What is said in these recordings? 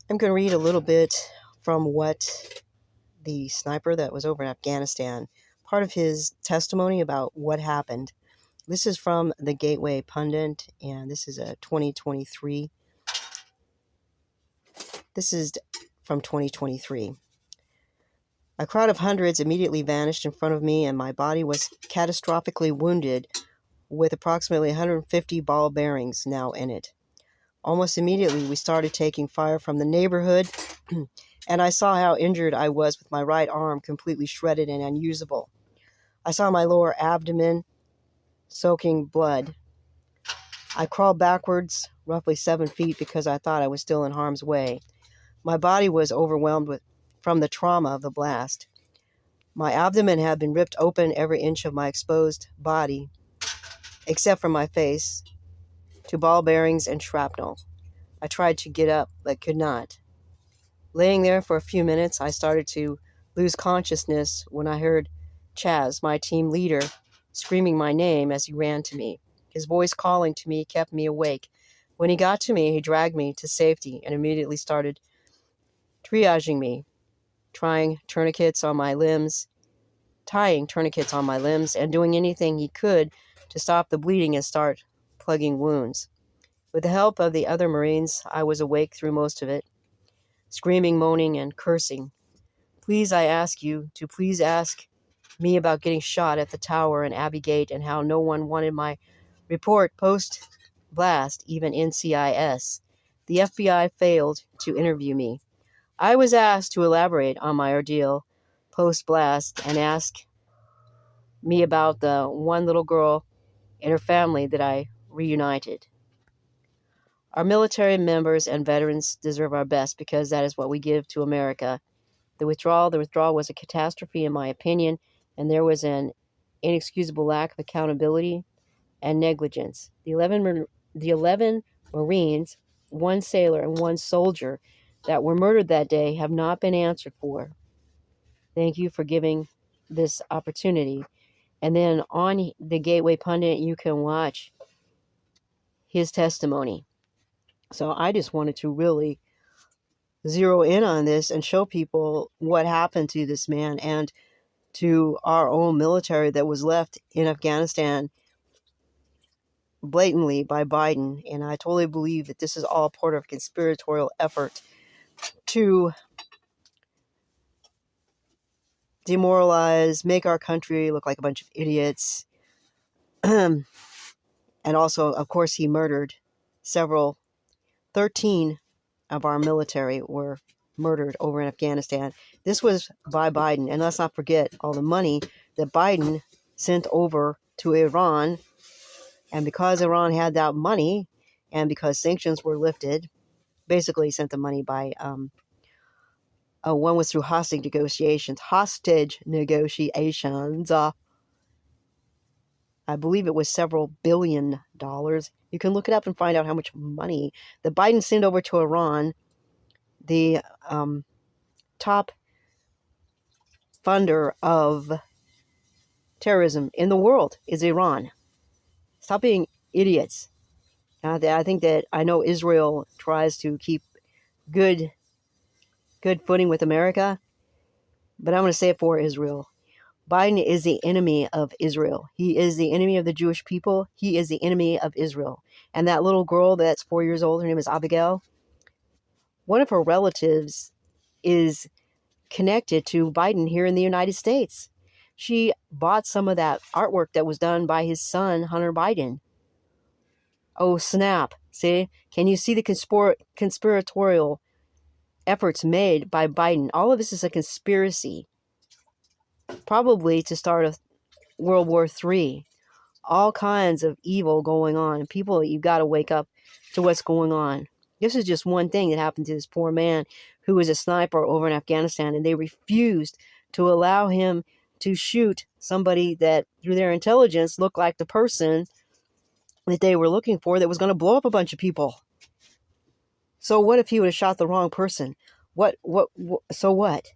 I'm going to read a little bit from what the sniper that was over in Afghanistan, part of his testimony about what happened. This is from the Gateway Pundit, and this is a 2023. This is from 2023. A crowd of hundreds immediately vanished in front of me, and my body was catastrophically wounded with approximately 150 ball bearings now in it. Almost immediately, we started taking fire from the neighborhood, and I saw how injured I was with my right arm completely shredded and unusable. I saw my lower abdomen soaking blood. I crawled backwards, roughly 7 feet, because I thought I was still in harm's way. My body was overwhelmed from the trauma of the blast. My abdomen had been ripped open, every inch of my exposed body, except for my face, to ball bearings and shrapnel. I tried to get up, but could not. Laying there for a few minutes, I started to lose consciousness when I heard Chaz, my team leader, screaming my name as he ran to me. His voice calling to me kept me awake. When he got to me, he dragged me to safety and immediately started triaging me, tying tourniquets on my limbs, and doing anything he could to stop the bleeding and start plugging wounds. With the help of the other Marines, I was awake through most of it, screaming, moaning, and cursing. Please, I ask you to please ask me about getting shot at the tower in Abbey Gate and how no one wanted my report post-blast, even NCIS. The FBI failed to interview me. I was asked to elaborate on my ordeal post-blast and ask me about the one little girl and her family that I reunited. Our military members and veterans deserve our best because that is what we give to America. The withdrawal was a catastrophe in my opinion, and there was an inexcusable lack of accountability and negligence. The 11 Marines, 1 sailor, and 1 soldier that were murdered that day have not been answered for. Thank you for giving this opportunity. And then on the Gateway Pundit, you can watch his testimony. So I just wanted to really zero in on this and show people what happened to this man and to our own military that was left in Afghanistan blatantly by Biden. And I totally believe that this is all part of a conspiratorial effort to demoralize, make our country look like a bunch of idiots. And also, of course, he murdered 13 of our military were murdered over in Afghanistan. This was by Biden. And let's not forget all the money that Biden sent over to Iran. And because Iran had that money and because sanctions were lifted, basically sent the money by, one was through hostage negotiations. I believe it was several $billion. You can look it up and find out how much money that Biden sent over to Iran. The top funder of terrorism in the world is Iran. Stop being idiots. I think that I know Israel tries to keep good footing with America, but I'm going to say it for Israel. Biden is the enemy of Israel. He is the enemy of the Jewish people. He is the enemy of Israel. And that little girl that's 4 years old, her name is Abigail, one of her relatives is connected to Biden here in the United States. She bought some of that artwork that was done by his son, Hunter Biden. Oh, snap. See? Can you see the conspiratorial efforts made by Biden? All of this is a conspiracy, probably to start a World War III. All kinds of evil going on. People, you've got to wake up to what's going on. This is just one thing that happened to this poor man who was a sniper over in Afghanistan, and they refused to allow him to shoot somebody that, through their intelligence, looked like the person that they were looking for that was going to blow up a bunch of people. So what if he would have shot the wrong person? So what?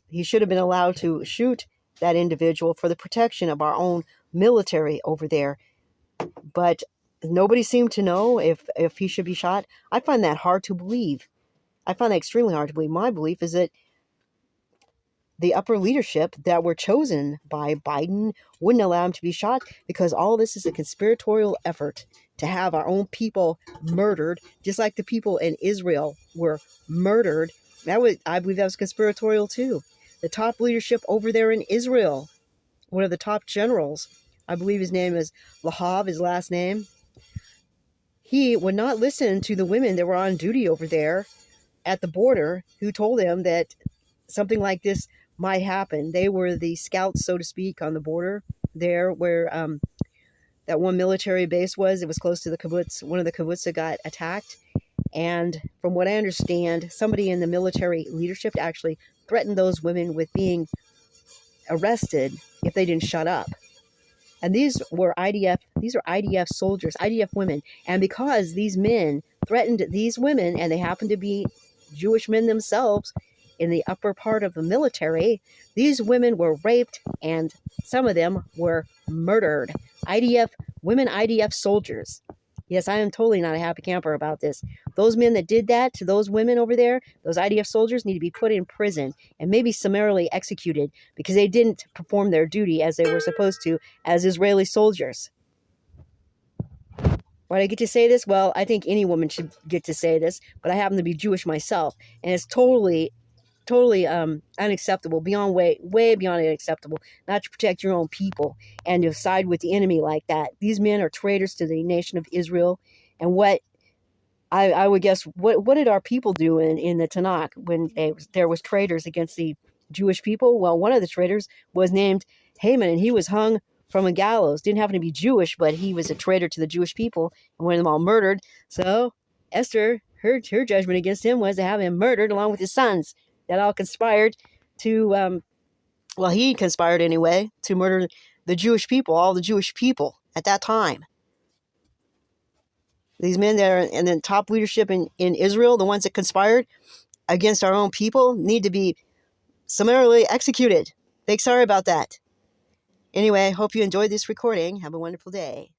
He should have been allowed to shoot that individual for the protection of our own military over there. But nobody seemed to know if he should be shot. I find that hard to believe. I find that extremely hard to believe. My belief is that the upper leadership that were chosen by Biden wouldn't allow him to be shot, because all this is a conspiratorial effort to have our own people murdered, just like the people in Israel were murdered. I believe that was conspiratorial too. The top leadership over there in Israel, one of the top generals, I believe his name is Lahav, his last name, he would not listen to the women that were on duty over there at the border who told him that something like this might happen. They were the scouts, so to speak, on the border there where that one military base was. It was close to the kibbutz. One of the kibbutz got attacked. And from what I understand, somebody in the military leadership actually threatened those women with being arrested if they didn't shut up. And these are IDF soldiers, IDF women. And because these men threatened these women, and they happened to be Jewish men themselves in the upper part of the military, these women were raped and some of them were murdered. Women IDF soldiers. Yes, I am totally not a happy camper about this. Those men that did that to those women over there, those IDF soldiers, need to be put in prison and maybe summarily executed because they didn't perform their duty as they were supposed to as Israeli soldiers. Why do I get to say this? Well, I think any woman should get to say this, but I happen to be Jewish myself, and it's totally unacceptable, way beyond unacceptable, not to protect your own people and to side with the enemy like that. These men are traitors to the nation of Israel. And what I would guess, what did our people do in the Tanakh when there was traitors against the Jewish people? Well, one of the traitors was named Haman, and he was hung from a gallows. Didn't happen to be Jewish, but he was a traitor to the Jewish people and wanted them all murdered. So Esther, her judgment against him was to have him murdered along with his sons. That all conspired to, he conspired anyway, to murder the Jewish people, all the Jewish people at that time. These men that are in the top leadership in Israel, the ones that conspired against our own people, need to be summarily executed. Sorry about that. Anyway, hope you enjoyed this recording. Have a wonderful day.